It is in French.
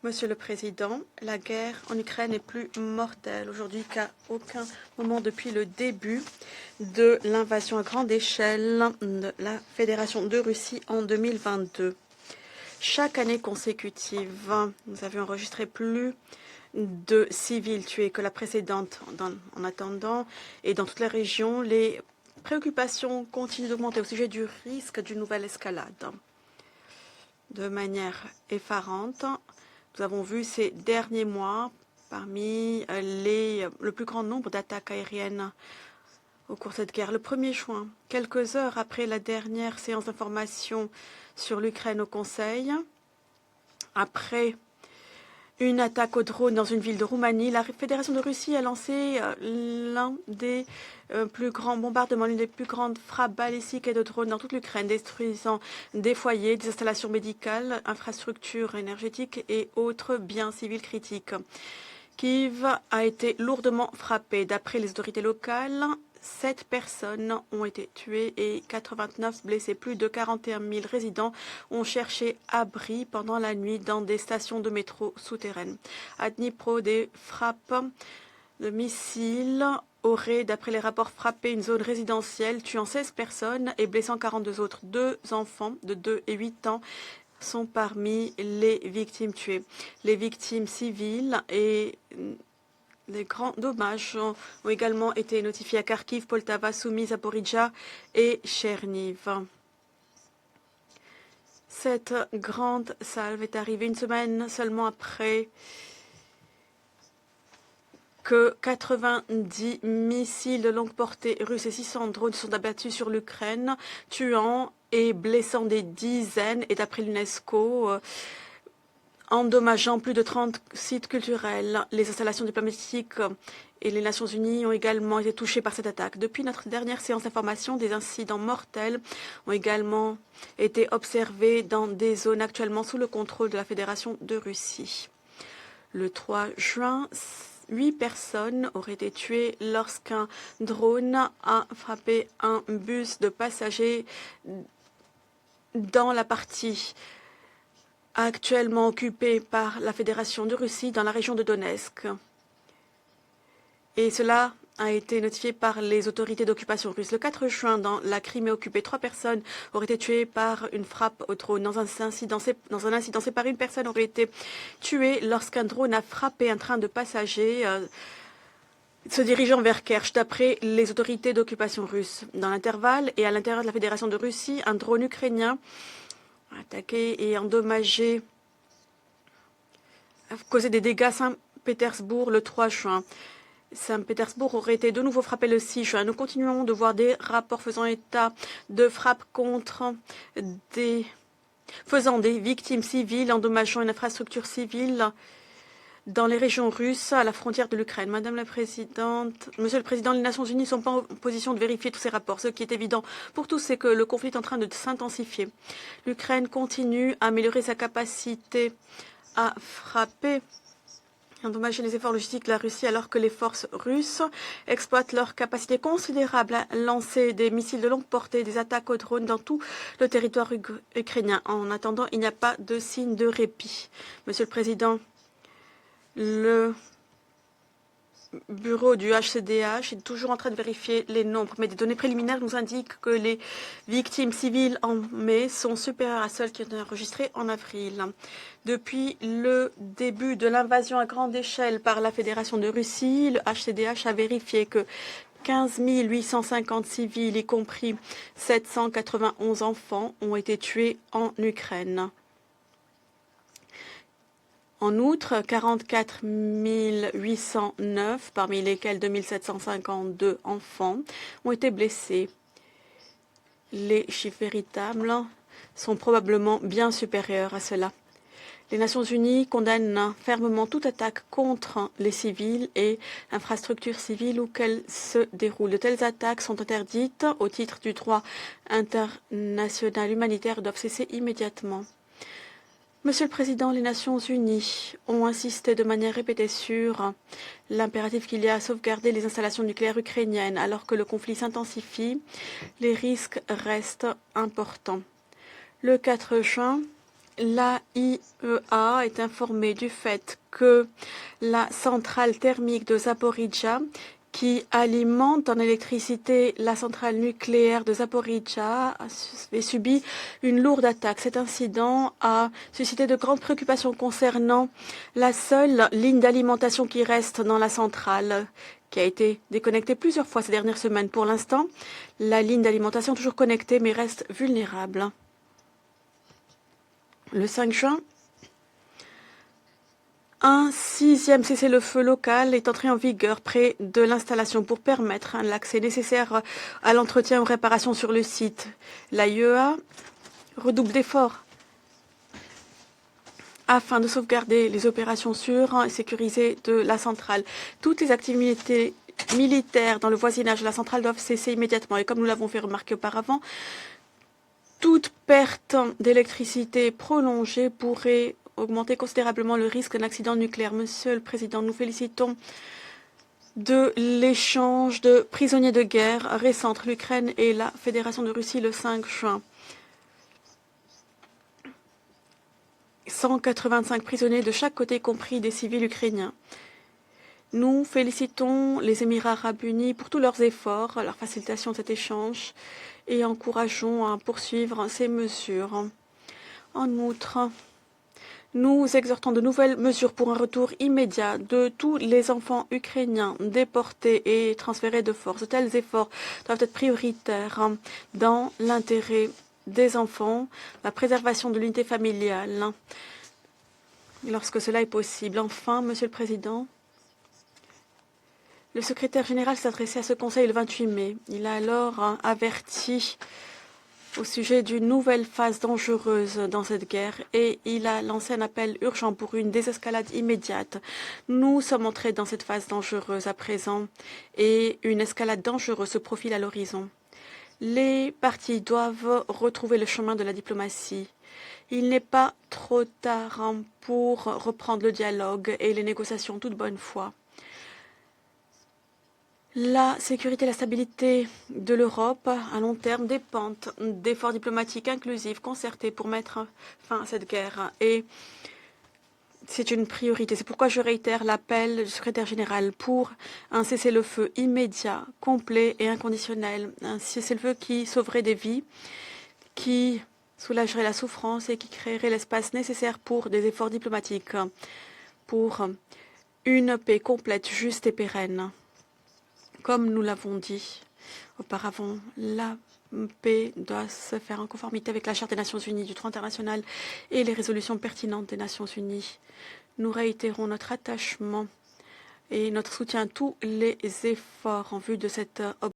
Monsieur le Président, la guerre en Ukraine est plus mortelle aujourd'hui qu'à aucun moment depuis le début de l'invasion à grande échelle de la Fédération de Russie en 2022. Chaque année consécutive, nous avions enregistré plus de civils tués que la précédente. En attendant, et dans toute la région, les préoccupations continuent d'augmenter au sujet du risque d'une nouvelle escalade. De manière effarante, nous avons vu ces derniers mois, parmi le plus grand nombre d'attaques aériennes au cours de cette guerre. Le 1er juin, quelques heures après la dernière séance d'information sur l'Ukraine au Conseil, après une attaque au drone dans une ville de Roumanie, la Fédération de Russie a lancé l'un des plus grands bombardements, l'une des plus grandes frappes balistiques et de drones dans toute l'Ukraine, détruisant des foyers, des installations médicales, infrastructures énergétiques et autres biens civils critiques. Kiev a été lourdement frappé. D'après les autorités locales, 7 personnes ont été tuées et 89 blessées. Plus de 41 000 résidents ont cherché abri pendant la nuit dans des stations de métro souterraines. À Dnipro, des frappes de missiles auraient, d'après les rapports, frappé une zone résidentielle, tuant 16 personnes et blessant 42 autres. 2 enfants de 2 et 8 ans sont parmi les victimes tuées. Les victimes civiles et des grands dommages ont également été notifiés à Kharkiv, Poltava, Soumy, Zaporizhzhia et Cherniv. Cette grande salve est arrivée une semaine seulement après que 90 missiles de longue portée russes et 600 drones sont abattus sur l'Ukraine, tuant et blessant des dizaines, et d'après l'UNESCO, endommageant plus de 30 sites culturels. Les installations diplomatiques et les Nations Unies ont également été touchées par cette attaque. Depuis notre dernière séance d'information, des incidents mortels ont également été observés dans des zones actuellement sous le contrôle de la Fédération de Russie. Le 3 juin, 8 personnes auraient été tuées lorsqu'un drone a frappé un bus de passagers dans la partie actuellement occupée par la Fédération de Russie dans la région de Donetsk. Et cela a été notifié par les autorités d'occupation russe. Le 4 juin, dans la Crimée occupée, 3 personnes auraient été tuées par une frappe au drone. Dans un incident séparé, une personne aurait été tuée lorsqu'un drone a frappé un train de passagers se dirigeant vers Kerch, d'après les autorités d'occupation russe. Dans l'intervalle et à l'intérieur de la Fédération de Russie, un drone ukrainien attaqué et endommagé, a causé des dégâts à Saint-Pétersbourg le 3 juin. Saint-Pétersbourg aurait été de nouveau frappé le 6 juin. Nous continuons de voir des rapports faisant état de frappes faisant des victimes civiles, endommageant une infrastructure civile dans les régions russes à la frontière de l'Ukraine. Madame la Présidente, Monsieur le Président, les Nations Unies ne sont pas en position de vérifier tous ces rapports. Ce qui est évident pour tous, c'est que le conflit est en train de s'intensifier. L'Ukraine continue à améliorer sa capacité à frapper et endommager les efforts logistiques de la Russie alors que les forces russes exploitent leur capacité considérable à lancer des missiles de longue portée, des attaques aux drones dans tout le territoire ukrainien. En attendant, il n'y a pas de signe de répit. Monsieur le Président, le bureau du HCDH est toujours en train de vérifier les nombres, mais des données préliminaires nous indiquent que les victimes civiles en mai sont supérieures à celles qui ont été enregistrées en avril. Depuis le début de l'invasion à grande échelle par la Fédération de Russie, le HCDH a vérifié que 15 850 civils, y compris 791 enfants, ont été tués en Ukraine. En outre, 44 809, parmi lesquels 2 752 enfants, ont été blessés. Les chiffres véritables sont probablement bien supérieurs à cela. Les Nations Unies condamnent fermement toute attaque contre les civils et infrastructures civiles où qu'elles se déroulent. De telles attaques sont interdites au titre du droit international humanitaire et doivent cesser immédiatement. Monsieur le Président, les Nations Unies ont insisté de manière répétée sur l'impératif qu'il y a à sauvegarder les installations nucléaires ukrainiennes. Alors que le conflit s'intensifie, les risques restent importants. Le 4 juin, L'AIEA est informée du fait que la centrale thermique de Zaporijia, qui alimente en électricité la centrale nucléaire de Zaporijia, a subi une lourde attaque. Cet incident a suscité de grandes préoccupations concernant la seule ligne d'alimentation qui reste dans la centrale, qui a été déconnectée plusieurs fois ces dernières semaines. Pour l'instant, la ligne d'alimentation est toujours connectée mais reste vulnérable. Le 5 juin, un 6e cessez-le-feu local est entré en vigueur près de l'installation pour permettre l'accès nécessaire à l'entretien et aux réparations sur le site. L'AIEA redouble d'efforts afin de sauvegarder les opérations sûres et sécurisées de la centrale. Toutes les activités militaires dans le voisinage de la centrale doivent cesser immédiatement. Et comme nous l'avons fait remarquer auparavant, toute perte d'électricité prolongée pourrait augmenter considérablement le risque d'un accident nucléaire. Monsieur le Président, nous félicitons de l'échange de prisonniers de guerre récent entre l'Ukraine et la Fédération de Russie le 5 juin. 185 prisonniers de chaque côté, y compris des civils ukrainiens. Nous félicitons les Émirats arabes unis pour tous leurs efforts, leur facilitation de cet échange et encourageons à poursuivre ces mesures. En outre, nous exhortons de nouvelles mesures pour un retour immédiat de tous les enfants ukrainiens déportés et transférés de force. De tels efforts doivent être prioritaires dans l'intérêt des enfants, la préservation de l'unité familiale, lorsque cela est possible. Enfin, Monsieur le Président, le secrétaire général s'est adressé à ce Conseil le 28 mai. Il a alors averti au sujet d'une nouvelle phase dangereuse dans cette guerre et il a lancé un appel urgent pour une désescalade immédiate. Nous sommes entrés dans cette phase dangereuse à présent et une escalade dangereuse se profile à l'horizon. Les partis doivent retrouver le chemin de la diplomatie. Il n'est pas trop tard pour reprendre le dialogue et les négociations toute bonne foi. La sécurité et la stabilité de l'Europe à long terme dépendent d'efforts diplomatiques inclusifs, concertés pour mettre fin à cette guerre. Et c'est une priorité. C'est pourquoi je réitère l'appel du secrétaire général pour un cessez-le-feu immédiat, complet et inconditionnel. Un cessez-le-feu qui sauverait des vies, qui soulagerait la souffrance et qui créerait l'espace nécessaire pour des efforts diplomatiques, pour une paix complète, juste et pérenne. Comme nous l'avons dit auparavant, la paix doit se faire en conformité avec la Charte des Nations Unies, du droit international et les résolutions pertinentes des Nations Unies. Nous réitérons notre attachement et notre soutien à tous les efforts en vue de cet objectif.